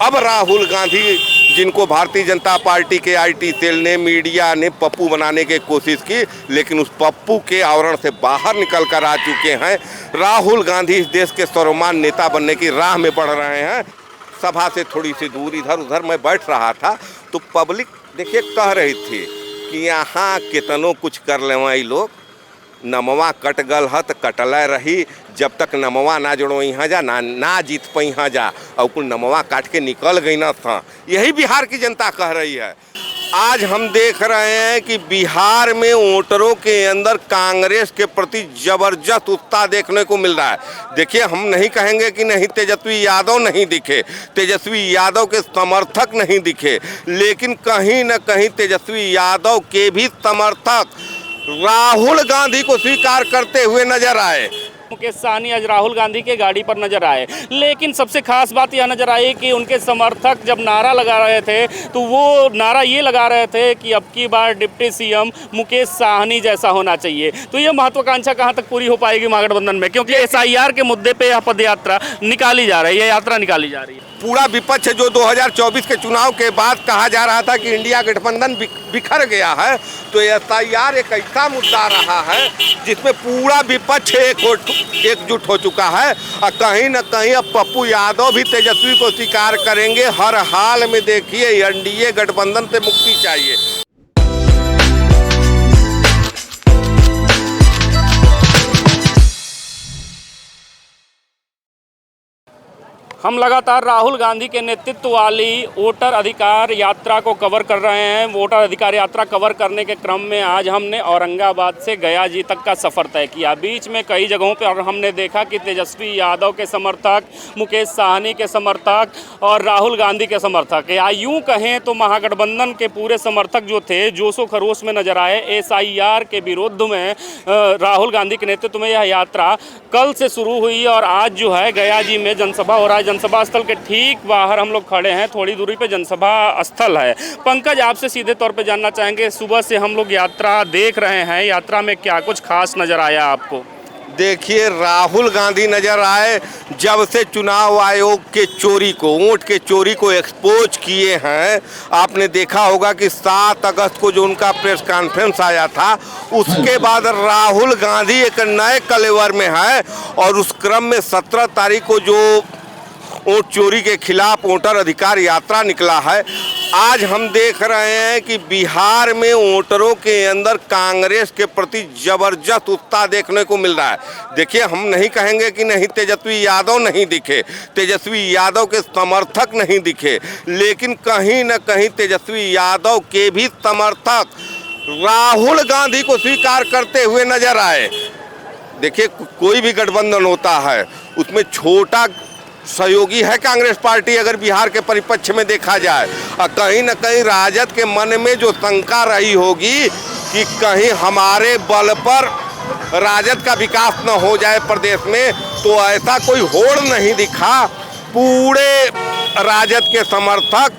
अब राहुल गांधी, जिनको भारतीय जनता पार्टी के आईटी सेल ने, मीडिया ने पप्पू बनाने की कोशिश की, लेकिन उस पप्पू के आवरण से बाहर निकल कर आ चुके हैं। राहुल गांधी इस देश के सर्वमान्य नेता बनने की राह में बढ़ रहे हैं। सभा से थोड़ी सी दूर इधर उधर मैं बैठ रहा था तो पब्लिक देखिए कह रही थी कि यहाँ कितनों कुछ कर ले लोग, नमवा कट गल हत कटल रही, जब तक नमवा ना जोड़ो यहाँ जा ना जीत पाई यहाँ जा, और कुल नमवा काट के निकल गई ना था। यही बिहार की जनता कह रही है। आज हम देख रहे हैं कि बिहार में वोटरों के अंदर कांग्रेस के प्रति जबरदस्त उत्साह देखने को मिल रहा है। देखिए, हम नहीं कहेंगे कि नहीं तेजस्वी यादव नहीं दिखे, तेजस्वी यादव के समर्थक नहीं दिखे, लेकिन कहीं न कहीं तेजस्वी यादव के भी समर्थक राहुल गांधी को स्वीकार करते हुए नजर आए। मुकेश सहनी आज राहुल गांधी के गाड़ी पर नजर आए, लेकिन सबसे खास बात यह नजर आई कि उनके समर्थक जब नारा लगा रहे थे तो वो नारा ये लगा रहे थे कि अब की बार डिप्टी सीएम मुकेश सहनी जैसा होना चाहिए। तो ये महत्वाकांक्षा कहां तक पूरी हो पाएगी महागठबंधन में, क्योंकि एसआईआर के मुद्दे पे यह पदयात्रा निकाली जा रही है, यात्रा निकाली जा रही है। पूरा विपक्ष जो 2024 के चुनाव के बाद कहा जा रहा था कि इंडिया गठबंधन बिखर गया है, तो एसआईआर एक ऐसा मुद्दा रहा है जिसमें पूरा विपक्ष एकजुट हो चुका है। और कहीं न कहीं अब पप्पू यादव भी तेजस्वी को स्वीकार करेंगे। हर हाल में देखिए एनडीए गठबंधन से मुक्ति चाहिए। हम लगातार राहुल गांधी के नेतृत्व वाली वोटर अधिकार यात्रा को कवर कर रहे हैं। वोटर अधिकार यात्रा कवर करने के क्रम में आज हमने औरंगाबाद से गया जी तक का सफ़र तय किया। बीच में कई जगहों पर हमने देखा कि तेजस्वी यादव के समर्थक, मुकेश सहनी के समर्थक और राहुल गांधी के समर्थक, या यूँ कहें तो महागठबंधन के पूरे समर्थक जो थे जोशो खरोश में नजर आए। एसआईआर के विरोध में राहुल गांधी के नेतृत्व में यह यात्रा कल से शुरू हुई और आज जो है गया जी में जनसभा हो रहा है। जनसभा स्थल के ठीक बाहर हम लोग खड़े हैं, थोड़ी दूरी पे जनसभा स्थल है। पंकज, आपसे सीधे तौर पे जानना चाहेंगे, सुबह से हम लोग यात्रा देख रहे हैं, यात्रा में क्या कुछ खास नज़र आया आपको? देखिए, राहुल गांधी नजर आए जब से चुनाव आयोग के चोरी को, वोट के चोरी को एक्सपोज किए हैं। आपने देखा होगा कि 7 अगस्त को जो उनका प्रेस कॉन्फ्रेंस आया था, उसके बाद राहुल गांधी एक नए कलेवर में है। और उस क्रम में 17 तारीख को जो वोट चोरी के खिलाफ वोटर अधिकार यात्रा निकला है, आज हम देख रहे हैं कि बिहार में वोटरों के अंदर कांग्रेस के प्रति जबरदस्त उत्साह देखने को मिल रहा है। देखिए, हम नहीं कहेंगे कि नहीं तेजस्वी यादव नहीं दिखे, तेजस्वी यादव के समर्थक नहीं दिखे, लेकिन कहीं न कहीं तेजस्वी यादव के भी समर्थक राहुल गांधी को स्वीकार करते हुए नजर आए। देखिए, कोई भी गठबंधन होता है उसमें छोटा सहयोगी है कांग्रेस पार्टी, अगर बिहार के परिप्रेक्ष्य में देखा जाए। और कहीं न कहीं राजद के मन में जो शंका रही होगी कि कहीं हमारे बल पर राजद का विकास न हो जाए प्रदेश में, तो ऐसा कोई होड़ नहीं दिखा। पूरे राजद के समर्थक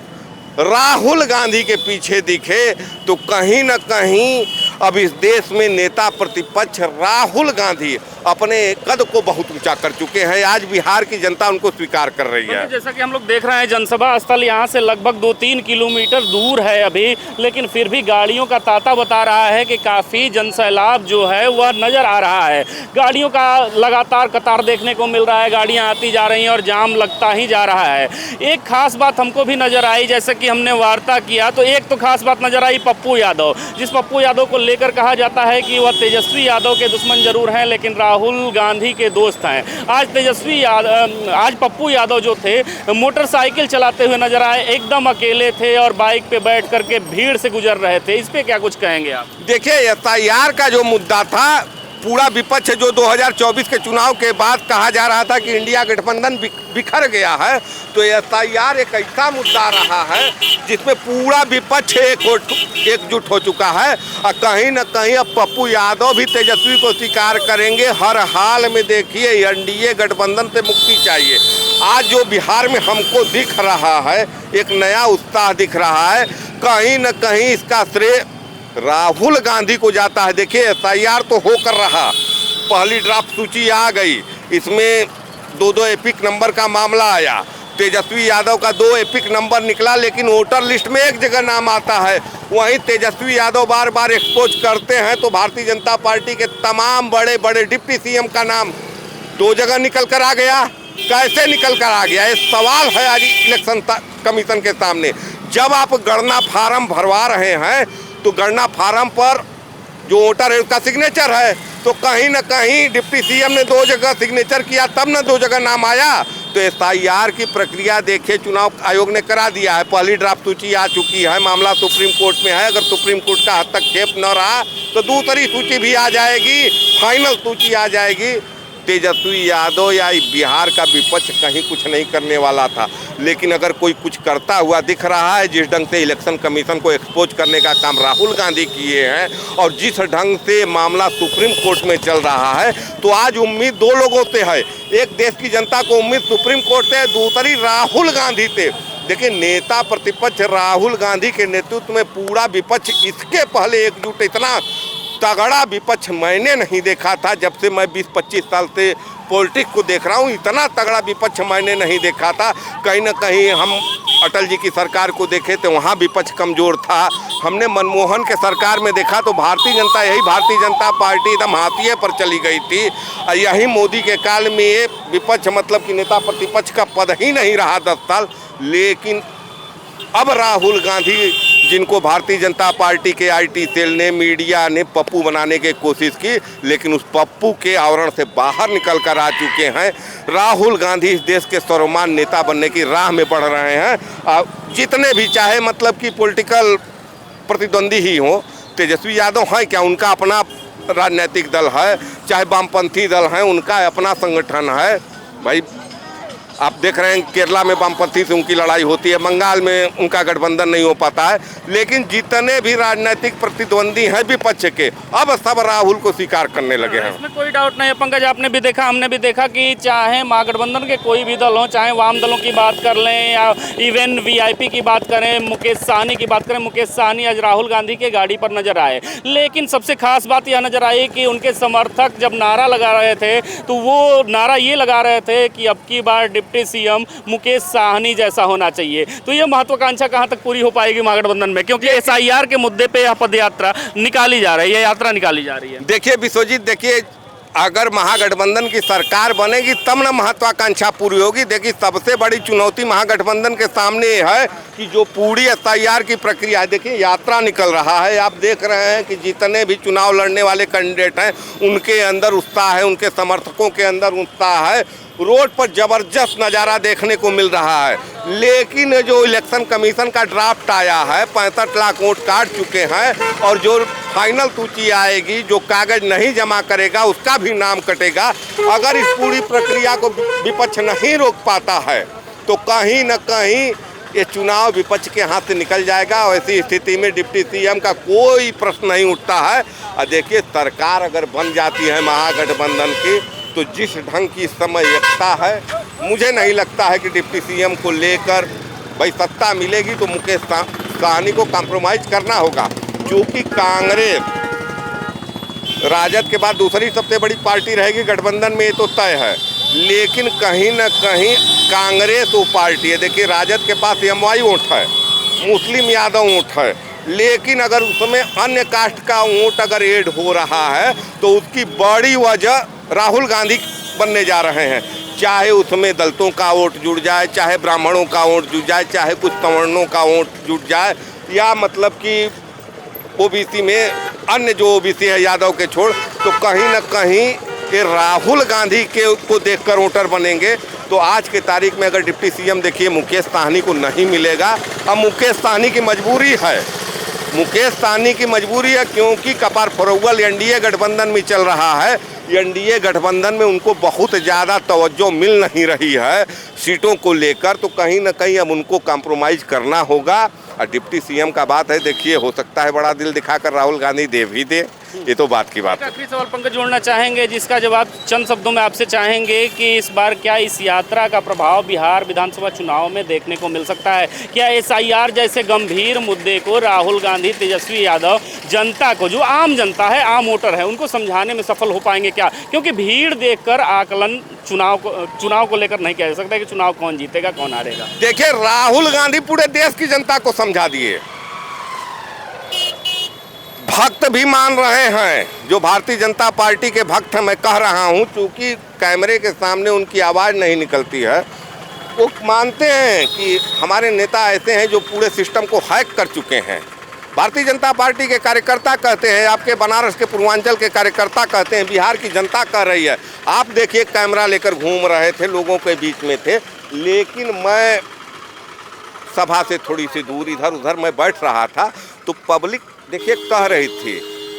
राहुल गांधी के पीछे दिखे। तो कहीं न कहीं अब इस देश में नेता प्रतिपक्ष राहुल गांधी अपने कद को बहुत ऊंचा कर चुके हैं। आज बिहार की जनता उनको स्वीकार कर रही है। जैसा कि हम लोग देख रहे हैं, जनसभा स्थल यहाँ से लगभग 2-3 किलोमीटर दूर है अभी, लेकिन फिर भी गाड़ियों का तांता बता रहा है कि काफ़ी जनसैलाब जो है वह नज़र आ रहा है। गाड़ियों का लगातार कतार देखने को मिल रहा है, गाड़ियाँ आती जा रही हैं और जाम लगता ही जा रहा है। एक खास बात हमको भी नज़र आई, जैसे कि हमने वार्ता किया तो एक तो खास बात नज़र आई पप्पू यादव, जिस पप्पू यादव को लेकर कहा जाता है कि वह तेजस्वी यादव के दुश्मन जरूर हैं लेकिन राहुल गांधी के दोस्त हैं। आज पप्पू यादव जो थे मोटरसाइकिल चलाते हुए नजर आए, एकदम अकेले थे और बाइक पे बैठ करके भीड़ से गुजर रहे थे। इस पे क्या कुछ कहेंगे आप? देखिए, एसआईआर का जो मुद्दा था, पूरा विपक्ष जो 2024 के चुनाव के बाद कहा जा रहा था कि इंडिया गठबंधन बिखर गया है, तो एसआईआर एक ऐसा मुद्दा रहा है जिसमें पूरा विपक्ष एकजुट हो चुका है। और कहीं न कहीं अब पप्पू यादव भी तेजस्वी को स्वीकार करेंगे। हर हाल में देखिए एनडीए गठबंधन से मुक्ति चाहिए। आज जो बिहार में हमको दिख रहा है, एक नया उत्साह दिख रहा है, कहीं न कहीं इसका श्रेय राहुल गांधी को जाता है। देखिए, एसआईआर तो होकर रहा, पहली ड्राफ्ट सूची आ गई, इसमें 2-2 एपिक नंबर का मामला आया, तेजस्वी यादव का 2 एपिक नंबर निकला, लेकिन वोटर लिस्ट में एक जगह नाम आता है। वहीं तेजस्वी यादव बार बार एक्सपोज करते हैं तो भारतीय जनता पार्टी के तमाम बड़े बड़े डिप्टी सीएम का नाम 2 जगह निकल कर आ गया। कैसे निकल कर आ गया, ये सवाल है आज इलेक्शन कमीशन के सामने। जब आप गणना फार्म भरवा रहे हैं तो गणना फार्म पर जो वोटर है उसका सिग्नेचर है, तो कहीं ना कहीं डिप्टी सीएम ने 2 जगह सिग्नेचर किया, तब ना 2 जगह नाम आया। तो SIR की प्रक्रिया देखिए, चुनाव आयोग ने करा दिया है। पहली ड्राफ्ट सूची आ चुकी है, मामला सुप्रीम कोर्ट में है। अगर सुप्रीम कोर्ट का हस्तक्षेप न रहा तो दूसरी सूची भी आ जाएगी, फाइनल सूची आ जाएगी। तेजस्वी यादव या बिहार का विपक्ष कहीं कुछ नहीं करने वाला था, लेकिन अगर कोई कुछ करता हुआ दिख रहा है, जिस ढंग से इलेक्शन कमीशन को एक्सपोज करने का काम राहुल गांधी किए हैं और जिस ढंग से मामला सुप्रीम कोर्ट में चल रहा है, तो आज उम्मीद 2 लोगों से है। एक देश की जनता को उम्मीद सुप्रीम कोर्ट से, दूसरी राहुल गांधी से। देखिए, नेता प्रतिपक्ष राहुल गांधी के नेतृत्व में पूरा विपक्ष, इसके पहले एकजुट इतना तगड़ा विपक्ष मैंने नहीं देखा था। जब से मैं 20-25 साल से पॉलिटिक्स को देख रहा हूँ, इतना तगड़ा विपक्ष मैंने नहीं देखा था। कहीं ना कहीं हम अटल जी की सरकार को देखे तो वहाँ विपक्ष कमज़ोर था। हमने मनमोहन के सरकार में देखा तो भारतीय जनता पार्टी एकदम हाथिए पर चली गई थी। यही मोदी के काल में ये विपक्ष मतलब कि नेता प्रतिपक्ष का पद ही नहीं रहा 10 साल। लेकिन अब राहुल गांधी, जिनको भारतीय जनता पार्टी के IT सेल ने, मीडिया ने पप्पू बनाने की कोशिश की, लेकिन उस पप्पू के आवरण से बाहर निकल कर आ चुके हैं। राहुल गांधी इस देश के सर्वमान्य नेता बनने की राह में बढ़ रहे हैं। जितने भी चाहे मतलब कि पॉलिटिकल प्रतिद्वंदी ही हों, तेजस्वी यादव हैं क्या, उनका अपना राजनीतिक दल है, चाहे वामपंथी दल हैं, उनका अपना संगठन है। भाई आप देख रहे हैं केरला में वामपंथी से उनकी लड़ाई होती है, बंगाल में उनका गठबंधन नहीं हो पाता है। लेकिन जितने भी राजनीतिक प्रतिद्वंदी हैं विपक्ष के, अब सब राहुल को स्वीकार करने लगे हैं। इसमें कोई डाउट नहीं है पंकज, आपने भी देखा, हमने भी देखा कि चाहे महागठबंधन के कोई भी दल हो, चाहे वाम दलों की बात कर लें या इवन VIP की बात करें, मुकेश साहनी की बात करें, मुकेश साहनी आज राहुल गांधी के गाड़ी पर नजर आए। लेकिन सबसे खास बात यह नजर आई कि उनके समर्थक जब नारा लगा रहे थे तो वो नारा ये लगा रहे थे कि अब की बार डिप्टी सीएम मुकेश साहनी जैसा होना चाहिए। तो ये महत्वाकांक्षा कहां तक पूरी हो पाएगी महागठबंधन में, क्योंकि SIR के मुद्दे पे यह पदयात्रा निकाली जा रही है, यात्रा निकाली जा रही है। देखिए विश्वजीत, देखिए अगर महागठबंधन की सरकार बनेगी तब ना महत्वाकांक्षा पूरी होगी। देखिए सबसे बड़ी चुनौती महागठबंधन के सामने है कि जो पूरी SIR की प्रक्रिया है। देखिए यात्रा निकल रहा है, आप देख रहे हैं कि जितने भी चुनाव लड़ने वाले कैंडिडेट हैं उनके अंदर उत्साह है, उनके समर्थकों के अंदर उत्साह है। रोड पर जबरदस्त नज़ारा देखने को मिल रहा है। लेकिन जो इलेक्शन कमीशन का ड्राफ्ट आया है, 65 लाख वोट काट चुके हैं और जो फाइनल सूची आएगी, जो कागज नहीं जमा करेगा उसका भी नाम कटेगा। अगर इस पूरी प्रक्रिया को विपक्ष नहीं रोक पाता है तो कहीं न कहीं ये चुनाव विपक्ष के हाथ से निकल जाएगा। ऐसी स्थिति में डिप्टी सीएम का कोई प्रश्न नहीं उठता है। और देखिए सरकार अगर बन जाती है महागठबंधन की, तो जिस ढंग की समय एकता है, मुझे नहीं लगता है कि डिप्टी सीएम को लेकर भाई सत्ता मिलेगी तो मुकेश साहनी को कॉम्प्रोमाइज़ करना होगा। क्योंकि कांग्रेस राजद के बाद दूसरी सबसे बड़ी पार्टी रहेगी गठबंधन में, ये तो तय है। लेकिन कहीं ना कहीं कांग्रेस वो पार्टी है। देखिए राजद के पास MY वोट है, मुस्लिम यादव वोट है, लेकिन अगर उसमें अन्य कास्ट का वोट अगर ऐड हो रहा है तो उसकी बड़ी वजह राहुल गांधी बनने जा रहे हैं। चाहे उसमें दलितों का वोट जुड़ जाए, चाहे ब्राह्मणों का वोट जुड़ जाए, चाहे कुछ सवर्णों का वोट जुड़ जाए, या मतलब कि OBC में अन्य जो OBC है यादव के छोड़, तो कहीं ना कहीं ये राहुल गांधी के को देखकर वोटर बनेंगे। तो आज के तारीख में अगर डिप्टी सीएम देखिए मुकेश साहनी को नहीं मिलेगा। अब मुकेश साहनी की मजबूरी है, मुकेश साहनी की मजबूरी है क्योंकि कपार फरोवल NDA गठबंधन में चल रहा है। NDA गठबंधन में उनको बहुत ज़्यादा तवज्जो मिल नहीं रही है सीटों को लेकर, तो कहीं ना कहीं अब उनको कॉम्प्रोमाइज़ करना होगा। और डिप्टी सीएम का बात है, देखिए हो सकता है बड़ा दिल दिखाकर राहुल गांधी दे भी दे, ये तो बात की बात है। आखिरी सवाल पंकज जोड़ना चाहेंगे जिसका जवाब चंद शब्दों में आपसे चाहेंगे कि इस बार क्या इस यात्रा का प्रभाव बिहार विधानसभा चुनाव में देखने को मिल सकता है? क्या एसआईआर जैसे गंभीर मुद्दे को राहुल गांधी, तेजस्वी यादव जनता को, जो आम जनता है, आम वोटर है, उनको समझाने में सफल हो पाएंगे क्या? क्योंकि भीड़ देखकर आकलन चुनाव को लेकर नहीं किया जा सकता कि चुनाव कौन जीतेगा कौन हारेगा। देखिए, राहुल गांधी पूरे देश की जनता को समझा दिए, भक्त भी मान रहे हैं। जो भारतीय जनता पार्टी के भक्त हैं, मैं कह रहा हूं, चूंकि कैमरे के सामने उनकी आवाज़ नहीं निकलती है, वो मानते हैं कि हमारे नेता ऐसे हैं जो पूरे सिस्टम को हैक कर चुके हैं। भारतीय जनता पार्टी के कार्यकर्ता कहते हैं, आपके बनारस के पूर्वांचल के कार्यकर्ता कहते हैं, बिहार की जनता कह रही है। आप देखिए, कैमरा लेकर घूम रहे थे, लोगों के बीच में थे, लेकिन मैं सभा से थोड़ी सी दूर इधर उधर मैं बैठ रहा था, तो पब्लिक देखिए कह रही थी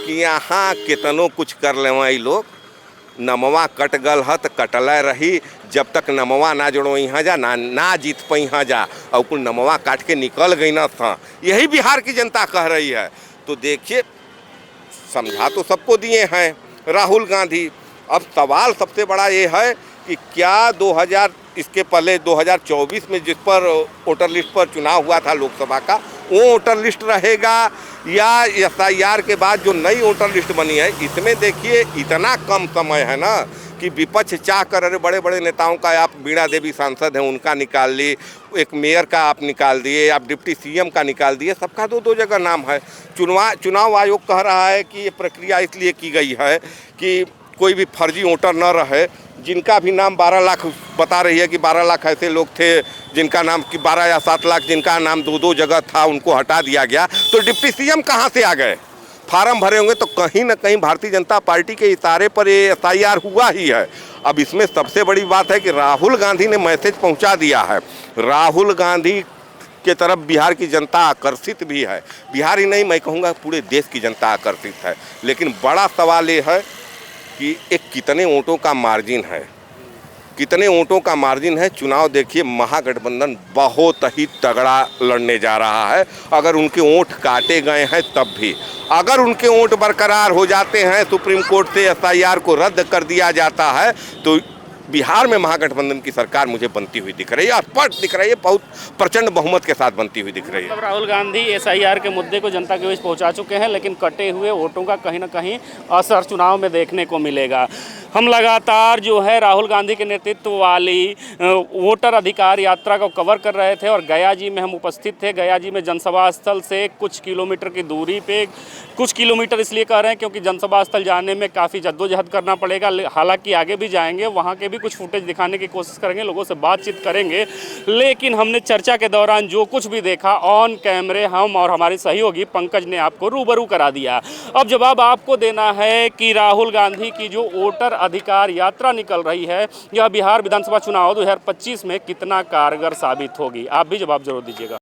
कि यहाँ कितनों कुछ कर ले लोग, नमवा कट गल है तो कटले रही, जब तक नमवा ना जोड़ो यहाँ जा ना जीत पाई यहाँ जा, और कुल नमवा काट के निकल गई ना था। यही बिहार की जनता कह रही है। तो देखिए, समझा तो सबको दिए हैं राहुल गांधी। अब सवाल सबसे बड़ा ये है कि क्या इसके पहले 2024 में जिस पर वोटर लिस्ट पर चुनाव हुआ था लोकसभा का, वो वोटर लिस्ट रहेगा या एसआईआर के बाद जो नई वोटर लिस्ट बनी है? इसमें देखिए, इतना कम समय है ना कि विपक्ष चाह कर, अरे बड़े बड़े नेताओं का, आप बीणा देवी सांसद हैं उनका निकाल ली, एक मेयर का आप निकाल दिए, आप डिप्टी सीएम का निकाल दिए, सबका दो दो जगह नाम है। चुनाव आयोग कह रहा है कि ये प्रक्रिया इसलिए की गई है कि कोई भी फर्जी वोटर न रहे। जिनका भी नाम 12 लाख बता रही है कि 12 लाख ऐसे लोग थे जिनका नाम, कि 12 या 7 लाख जिनका नाम दो दो जगह था, उनको हटा दिया गया। तो डिप्टी सीएम कहाँ से आ गए? फार्म भरे होंगे तो कहीं ना कहीं भारतीय जनता पार्टी के इशारे पर ये एसआईआर हुआ ही है। अब इसमें सबसे बड़ी बात है कि राहुल गांधी ने मैसेज पहुंचा दिया है। राहुल गांधी के तरफ बिहार की जनता आकर्षित भी है। बिहार ही नहीं, मैं कहूँगा पूरे देश की जनता आकर्षित है। लेकिन बड़ा सवाल ये है कि एक कितने वोटों का मार्जिन है, कितने वोटों का मार्जिन है। चुनाव देखिए, महागठबंधन बहुत ही तगड़ा लड़ने जा रहा है। अगर उनके वोट काटे गए हैं तब भी, अगर उनके वोट बरकरार हो जाते हैं, सुप्रीम कोर्ट से एसआईआर को रद्द कर दिया जाता है, तो बिहार में महागठबंधन की सरकार मुझे बनती हुई दिख रही है, स्पष्ट दिख रही है, बहुत प्रचंड बहुमत के साथ बनती हुई दिख रही है। राहुल गांधी एसआईआर के मुद्दे को जनता के बीच पहुंचा चुके हैं, लेकिन कटे हुए वोटों का कहीं ना कहीं असर चुनाव में देखने को मिलेगा। हम लगातार जो है राहुल गांधी के नेतृत्व वाली वोटर अधिकार यात्रा को कवर कर रहे थे और गया जी में हम उपस्थित थे। गया जी में जनसभा स्थल से कुछ किलोमीटर की दूरी पे, कुछ किलोमीटर इसलिए कह रहे हैं क्योंकि जनसभा स्थल जाने में काफ़ी जद्दोजहद करना पड़ेगा, हालांकि आगे भी जाएंगे, वहाँ के भी कुछ फुटेज दिखाने की कोशिश करेंगे, लोगों से बातचीत करेंगे। लेकिन हमने चर्चा के दौरान जो कुछ भी देखा ऑन कैमरे हम और हमारे सहयोगी पंकज ने आपको रूबरू करा दिया। अब जवाब आपको देना है कि राहुल गांधी की जो वोटर अधिकार यात्रा निकल रही है, यह बिहार विधानसभा चुनाव 2025 में कितना कारगर साबित होगी। आप भी जवाब जरूर दीजिएगा।